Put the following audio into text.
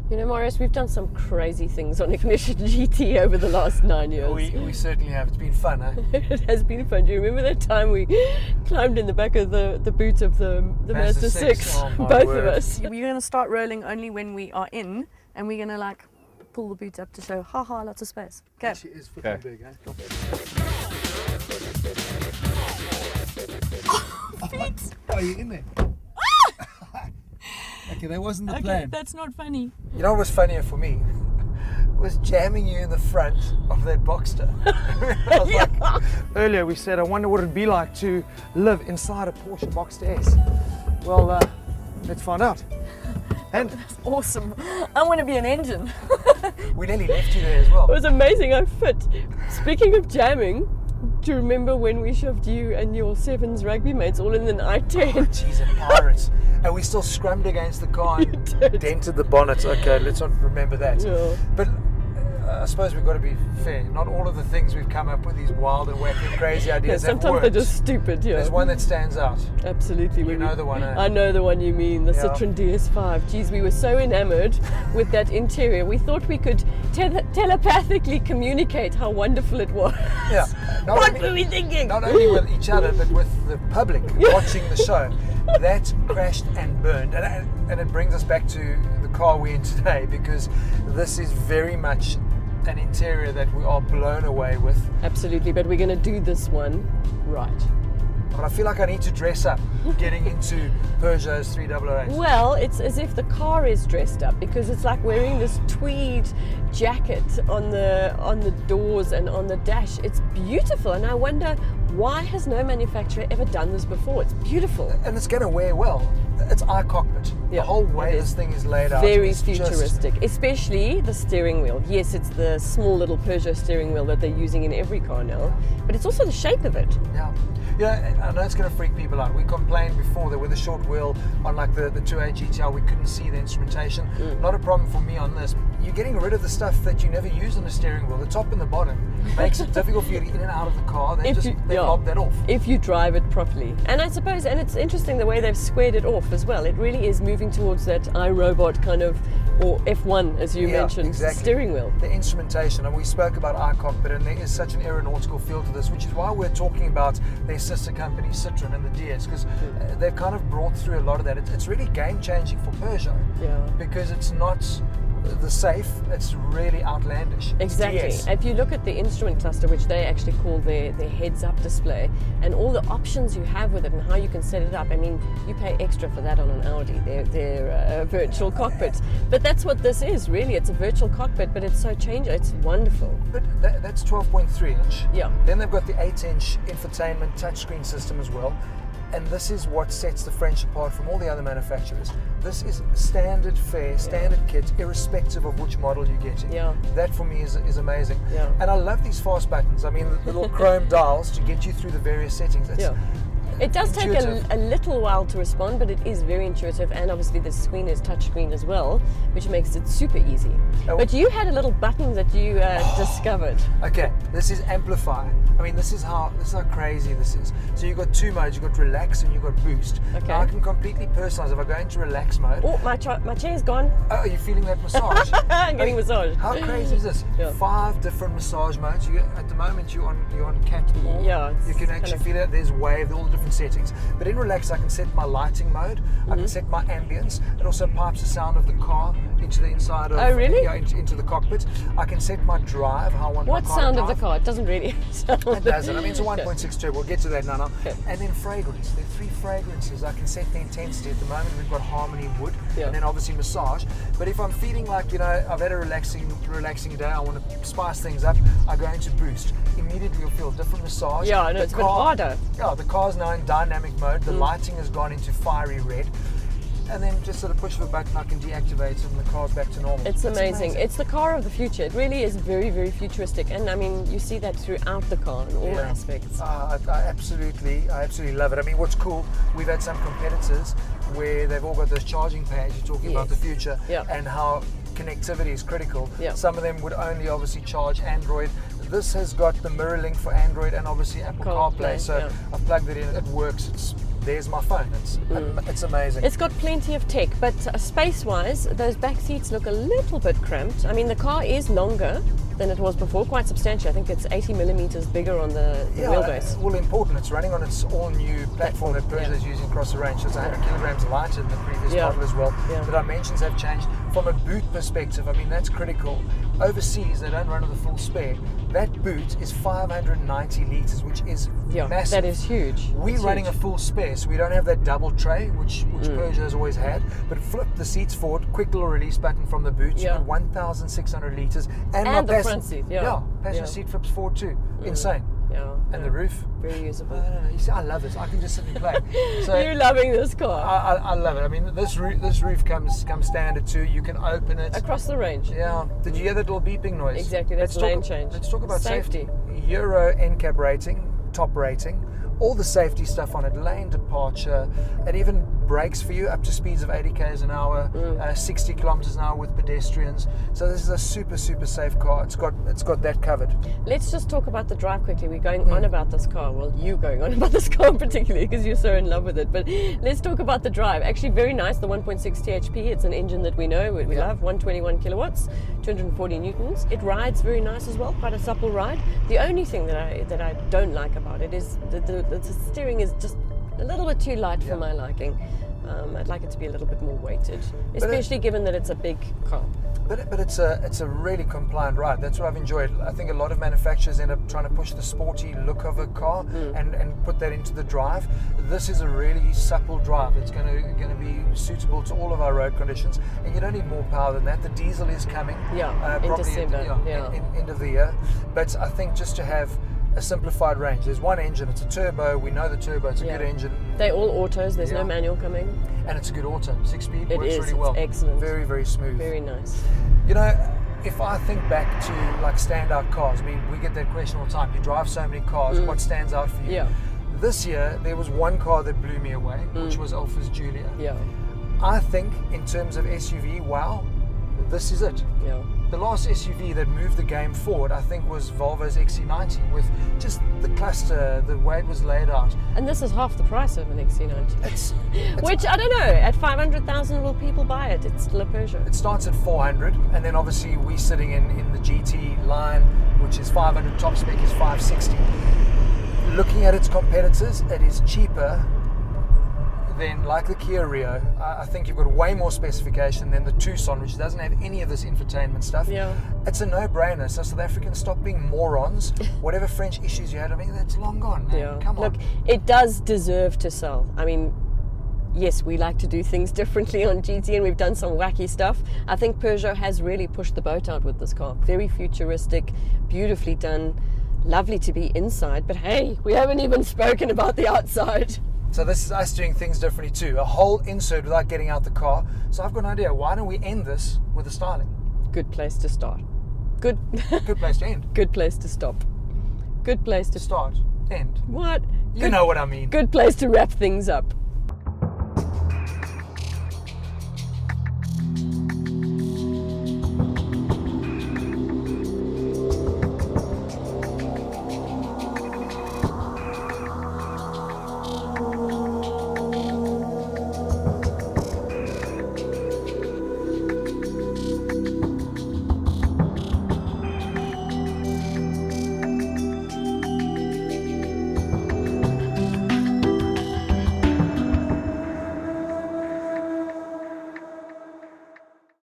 You know, Marius, we've done some crazy things on Ignition GT over the last 9 years. We certainly have. It's been fun, huh? It has been fun. Do you remember that time we climbed in the back of the boot of the Mazda 6? Oh, my Both word. of us. We're going to start rolling only when we are in, and we're going to like pull the boot up to show, haha, lots of space. Okay. She is freaking big, huh? Feet. Are you in there? Okay, that wasn't the Okay, plan. that's not funny. You know what was funnier for me? Was jamming you in the front of that Boxster. I was like, earlier we said, I wonder what it'd be like to live inside a Porsche Boxster S. Well, let's find out. And That's awesome. I want to be an engine. we nearly left you there as well. It was amazing. I fit. Speaking of jamming, do you remember when we shoved you and your Sevens rugby mates all in the night tent? Jeez, and pirates. And we still scrummed against the car and did. dented the bonnet. Okay, let's not remember that. Yeah. But I suppose we've got to be fair. Not all of the things we've come up with, these wild and wacky, crazy Yeah, ideas, have sometimes worked. they're just stupid. Yeah. There's one that stands out. Absolutely. You know the one, eh? I know the one you mean, the Yeah. Citroen DS5. Geez, we were so enamored with that interior. We thought we could telepathically communicate how wonderful it was. Yeah. Not What only- were we thinking? Not only with each other, but with the public watching the show. That crashed and burned. And it brings us back to the car we're in today, because this is very much an interior that we are blown away with. Absolutely, but we're going to do this one right. But I feel like I need to dress up getting into Peugeot's 3008. Well, it's as if the car is dressed up, because it's like wearing this tweed jacket on the doors and on the dash. It's beautiful, and I wonder, why has no manufacturer ever done this before? It's beautiful. And it's going to wear well. It's iCockpit. Yeah, The whole way it this is. thing is laid out. Very is just- futuristic, especially the steering wheel. Yes, it's the small little Peugeot steering wheel that they're using in every car now, but it's also the shape of it. Yeah. Yeah, I know it's going to freak people out. We complained before that with the short wheel on like the 2.8 GTR, we couldn't see the instrumentation. Not a problem for me on this. You're getting rid of the stuff that you never use on the steering wheel. The top and the bottom makes it difficult for you to get in and out of the car. They lob that off. If you drive it properly. And I suppose, and it's interesting the way they've squared it off as well. It really is moving towards that iRobot kind of, or F1 as you mentioned, exactly. steering wheel. The instrumentation, and we spoke about iCockpit, and there is such an aeronautical feel to this, which is why we're talking about their sister company Citroen and the DS, because they've kind of brought through a lot of that. It's really game changing for Peugeot, because it's not the safe, it's really outlandish. Exactly. It's DS. If you look at the instrument cluster, which they actually call their heads-up display, and all the options you have with it and how you can set it up, I mean, you pay extra for that on an Audi, their virtual cockpit. But that's what this is, really. It's a virtual cockpit, but it's so changing. It's wonderful. But that's 12.3 inch. Yeah. Then they've got the 8-inch infotainment touchscreen system as well. And this is what sets the French apart from all the other manufacturers. This is standard fare, standard kit, irrespective of which model you're getting. Yeah. That for me is amazing. Yeah. And I love these fast buttons. I mean, the little chrome dials to get you through the various settings. It's It does take intuitive. a little while to respond, but it is very intuitive, and obviously the screen is touchscreen as well, which makes it super easy. Oh. But you had a little button that you discovered. Okay, this is amplify. I mean, this is how crazy this is. So you've got two modes. You've got relax and you've got boost. Okay. Now I can completely personalize. If I go into relax mode, Oh, my chair's gone. oh, are you feeling that massage? I'm getting massaged. How crazy is this? Yeah. 5 different massage modes. At the moment you're on cat ball. Yeah, it's You can kind actually of- feel it. There's wave, all the different settings. But in relax, I can set my lighting mode. I can set my ambience. It also pipes the sound of the car into the inside of. Oh, really? Yeah, into the cockpit. I can set my drive. How I want What my car sound to of the drive. car? It doesn't really sound. It doesn't. I mean, it's a 1.6 turbo. We'll get to that now. Okay. And then fragrance. There are 3 fragrances. I can set the intensity. At the moment, we've got harmony wood, Yeah. and then obviously massage. But if I'm feeling like, I've had a relaxing day, I want to spice things up, I go into boost. Immediately you'll feel different massage. Yeah, I know, The it's a bit harder. Yeah, the car's now in dynamic mode. The lighting has gone into fiery red. And then just sort of push the button, I can deactivate it, and the car's back to normal. It's amazing. It's the car of the future. It really is very, very futuristic, and I mean, you see that throughout the car in all aspects. I absolutely love it. I mean, what's cool, we've had some competitors where they've all got those charging pads. You're talking about the future and how connectivity is critical. Yeah. Some of them would only obviously charge Android. This has got the mirror link for Android and obviously Apple CarPlay. So I've plugged it in. It works. It's there's my phone. It's amazing. It's got plenty of tech, but space-wise, those back seats look a little bit cramped. I mean, the car is longer than it was before, quite substantial. I think it's 80 millimeters bigger on the wheelbase. Well, important. It's running on its all-new platform that Peugeot is using across the range. So it's 100 kilograms lighter than the previous model as well. Yeah. The dimensions have changed. From a boot perspective, I mean, that's critical. Overseas, they don't run with a full spare. That boot is 590 litres, which is massive. That is huge. We're running a full spare, so we don't have that double tray, which Peugeot has always had. But flip the seats forward, quick little release button from the boot. You got 1,600 litres. And the front seat, passenger seat flips forward too. Insane. Yeah. And the roof. Very usable. You see, I love this. I can just sit and play. So you're loving this car. I love it. I mean, this roof comes standard too. You can open it. Across the range. Yeah. Did you hear that little beeping noise? Exactly. That's lane change. Let's talk about safety. Euro NCAP rating, top rating. All the safety stuff on it, lane departure, it even brakes for you up to speeds of 80 k's an hour, 60 kilometers an hour with pedestrians. So this is a super, super safe car. It's got that covered. Let's just talk about the drive quickly. We're going on about this car. Well, you going on about this car particularly because you're so in love with it. But let's talk about the drive. Actually, very nice. The 1.6 THP. It's an engine that we know, we love. 121 kilowatts, 240 newtons. It rides very nice as well. Quite a supple ride. The only thing that I don't like about it is the steering is just a little bit too light for my liking. I'd like it to be a little bit more weighted, especially given that it's a big car. But it's a really compliant ride. That's what I've enjoyed. I think a lot of manufacturers end up trying to push the sporty look of a car and put that into the drive. This is a really supple drive. It's going to be suitable to all of our road conditions, and you don't need more power than that. The diesel is coming. In December. In end of the year. But I think just to have a simplified range. There's one engine, it's a turbo. We know the turbo, it's a good engine. They're all autos, there's no manual coming. And it's a good auto. 6-speed, it works really well. It's excellent. Very, very smooth. Very nice. You know, if I think back to like standout cars, I mean, we get that question all the time. You drive so many cars, what stands out for you? Yeah. This year, there was one car that blew me away, which was Alfa's Giulia. Yeah. I think in terms of SUV, wow, this is it. Yeah. The last SUV that moved the game forward, I think, was Volvo's XC90 with just the cluster, the way it was laid out. And this is half the price of an XC90. Which, I don't know, at 500,000 will people buy it? It's still a Peugeot. It starts at 400, and then obviously we're sitting in the GT line, which is 500, top spec is 560. Looking at its competitors, it is cheaper than, like the Kia Rio. I think you've got way more specification than the Tucson, which doesn't have any of this infotainment stuff. Yeah. It's a no-brainer. So South Africans, stop being morons. Whatever French issues you had, I mean, that's long gone, man. Yeah. Come on. Look, it does deserve to sell. I mean, yes, we like to do things differently on GT, and we've done some wacky stuff. I think Peugeot has really pushed the boat out with this car. Very futuristic, beautifully done, lovely to be inside. But hey, we haven't even spoken about the outside. So this is us doing things differently too. A whole insert without getting out the car. So I've got an idea. Why don't we end this with the styling? Good place to start. Good place to end. Good place to stop. Good place to start. End. What? You know what I mean. Good place to wrap things up.